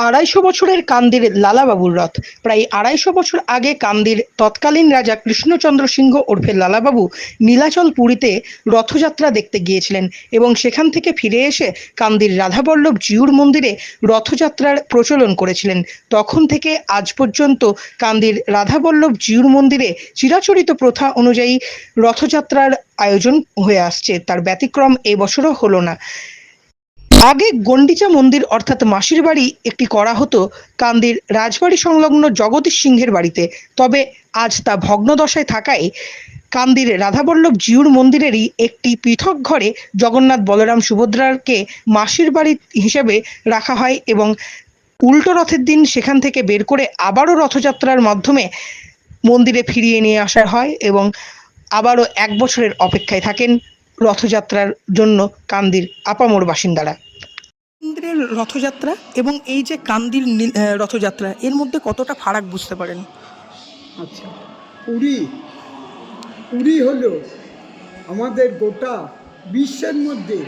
250 বছরের কান্দির লালাবাবুর রথ। প্রায় 250 বছর আগে কান্দির তৎকালীন রাজা কৃষ্ণচন্দ্র সিংহ ওরফে লালাবাবু নীলাচল পুরীতে রথযাত্রা দেখতে গিয়েছিলেন এবং সেখান থেকে ফিরে এসে কান্দির রাধাবল্লভ জিউর মন্দিরে রথযাত্রার প্রচলন করেছিলেন। তখন থেকে আজ পর্যন্ত কান্দির রাধাবল্লভ জিউর মন্দিরে চিরাচরিত প্রথা অনুযায়ী রথযাত্রার আয়োজন হয়ে আসছে। তার ব্যতিক্রম এবছরও হলো না। আগে গন্ডিচা মন্দির অর্থাৎ মাসির বাড়ি একটি করা হতো কান্দির রাজবাড়ি সংলগ্ন জগদীশ সিংহের বাড়িতে। তবে আজ তা ভগ্নদশায় থাকায় কান্দির রাধাবল্লভ জিউর মন্দিরেরই একটি পৃথক ঘরে জগন্নাথ বলরাম সুভদ্রাকে মাসির বাড়ি হিসেবে রাখা হয় এবং উল্টো রথের দিন সেখান থেকে বের করে আবারও রথযাত্রার মাধ্যমে মন্দিরে ফিরিয়ে নিয়ে আসা হয় এবং আবারও 1 বছরের অপেক্ষায় থাকেন রথযাত্রার জন্য কান্দির আপামর বাসিন্দারা। মন্দিরের রথযাত্রা এবং এই যে কান্দির রথযাত্রা, এর মধ্যে কতটা ফারাক বুঝতে পারেন? আচ্ছা, পুরী পুরী হলো আমাদের গোটা বিশ্বের মধ্যে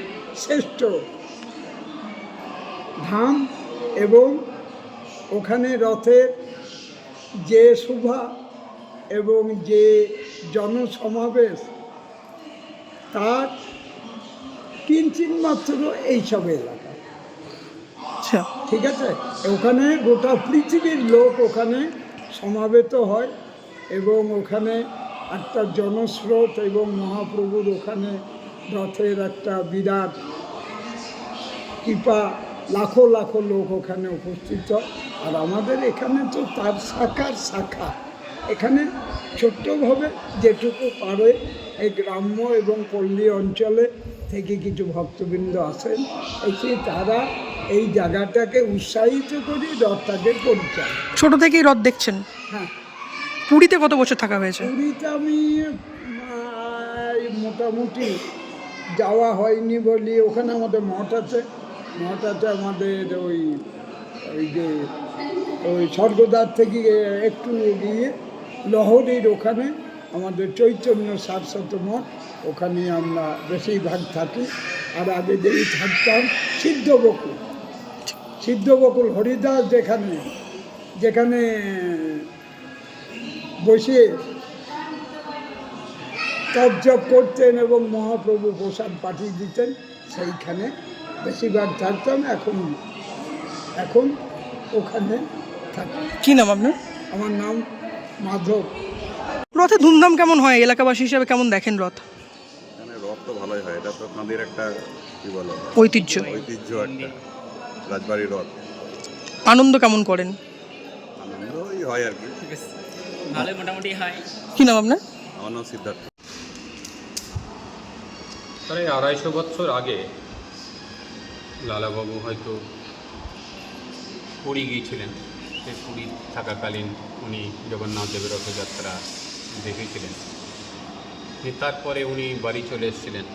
শ্রেষ্ঠ ধাম এবং ওখানে রথের যে শোভা এবং যে জনসমাবেশ তার কিঞ্চিৎ মাত্র এইসব এলাকা। আচ্ছা, ঠিক আছে, ওখানে গোটা পৃথিবীর লোক ওখানে সমাবেত হয় এবং ওখানে একটা জনস্রোত এবং মহাপ্রভুর ওখানে রথের একটা বিরাট কৃপা, লাখো লাখো লোক ওখানে উপস্থিত হয়। আর আমাদের এখানে তো তার শাখার শাখা, এখানে ছোট্টভাবে যেটুকু পারে এই গ্রাম্য এবং পল্লী অঞ্চলে থেকে কিছু ভক্তবৃন্দ আসেন, এসে তারা এই জায়গাটাকে উৎসাহিত করে রথটাকে পরিচালনা। ছোট থেকেই রথ দেখছেন? হ্যাঁ, পুরীতে কত বছর থাকা হয়েছে? পুরীতে আমি মোটামুটি যাওয়া হয়নি বলি, ওখানে আমাদের মঠ আছে, আমাদের ওই যে ওই স্বর্গদ্বার থেকে একটু গিয়ে লহরীর ওখানে আমাদের চৈতন্য সারস্বত মঠ, ওখানে আমরা বেশিরভাগ থাকি। আর আগে যেই থাকতাম সিদ্ধবকুল হরিদাস যেখানে বসে তপ করতেন এবং মহাপ্রভু প্রসাদ পাঠিয়ে দিতেন, সেইখানে বেশিরভাগ থাকতাম। এখন ওখানে থাকি। কি নাম আপনার? আমার নাম মাধব। রথে ধুমধাম কেমন হয়? এলাকাবাসী হিসেবে কেমন দেখেন রথ? এখানে রথ তো ভালোই হয়, এটা তো কান্দির একটা কি বলো ঐতিহ্য একটা রাজবাড়ির রথ। আনন্দ কেমন করেন? আনন্দই হয় আর কি, ভালোই মোটামুটি হয়। কি নাম আপনার? আমার নাম সিদ্ধার্থ। প্রায় 250 বছর আগে লালাবাবু হয়তো পুরী গিয়েছিলেন। সেই পুরী থাকাকালীন উনি জগন্নাথ দেবের রথযাত্রা দেখেছিলেন। তারপরে উনি বাড়ি চলে এসেছিলেন।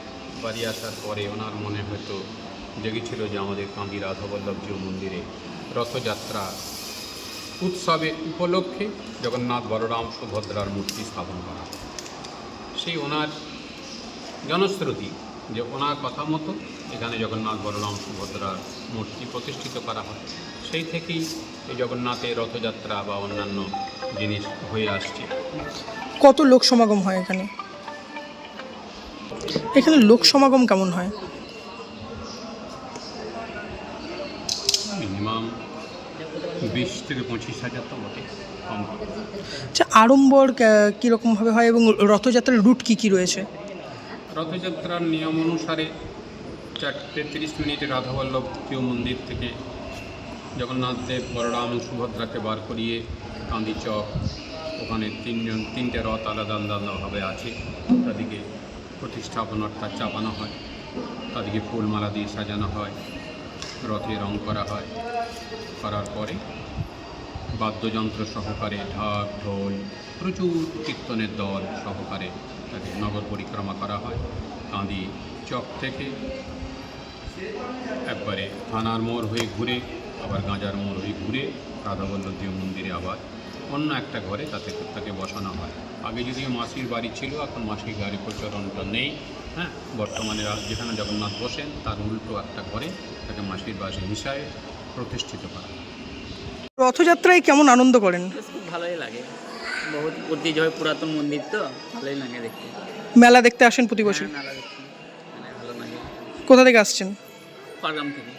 বাড়ি আসার পরে ওনার মনে হয়তো জেগেছিল যে আমাদের কান্দি রাধাবল্লভ জিউ মন্দিরে রথযাত্রা উৎসবে উপলক্ষে জগন্নাথ বলরাম সুভদ্রার মূর্তি স্থাপন করা। সেই ওনার জনশ্রুতি যে ওনার কথা মতো এখানে জগন্নাথ বলরাম সুভদ্রার মূর্তি প্রতিষ্ঠিত করা হয়। সেই থেকেই এই জগন্নাথের রথযাত্রা বা অন্যান্য জিনিস হয়ে আসছে। কত লোক সমাগম হয় এখানে? এখানে লোক সমাগম কেমন হয়? মিনিমাম 20 থেকে 25 হাজার তো বটে, কম। আচ্ছা, আড়ম্বর কীরকমভাবে হয় এবং রথযাত্রার রুট কী রয়েছে? রথযাত্রার নিয়ম অনুসারে 4:30 রাধাবল্লভ জিউ মন্দির থেকে জগন্নাথ দেব বলরাম সুভদ্রাকে বার করিয়ে কান্দি চক, ওখানে 3টে রথ আলাদা আলাদাভাবে আছে, তাদেরকে প্রতিস্থাপন অর্থাৎ চাপানো হয়, তাদেরকে ফুলমালা দিয়ে সাজানো হয়, রথে রং করা হয়। করার পরে বাদ্যযন্ত্র সহকারে ঢাক ঢোল প্রচুর কীর্তনের দল সহকারে তাকে নগর পরিক্রমা করা হয়। কান্দি চক থেকে একবারে থানার মোড় হয়ে ঘুরে, আবার গাঁজার মোড় হয়ে ঘুরে রাধাবল্লভ জিউ মন্দিরে আবার অন্য একটা ঘরে তাকে বসানো হয়। আগে যদিও মাসির বাড়ি ছিল, এখন মাসির বাড়ির প্রচলনটা নেই। হ্যাঁ, বর্তমানে যেখানে জগন্নাথ বসেন তার উল্টো একটা ঘরে তাকে মাসির বাড়ি হিসাবে প্রতিষ্ঠিত করা হয়। রথযাত্রায় কেমন আনন্দ করেন? বেশ খুব ভালোই লাগে, বহুত ঐতিহ্যবাহী পুরাতন মন্দির তো ভালোই লাগে দেখতে। মেলা দেখতে আসেন প্রতি বছর? মেলা দেখতে মানে ভালো লাগে। কোথা থেকে আসছেন? পারগ্রাম থেকে।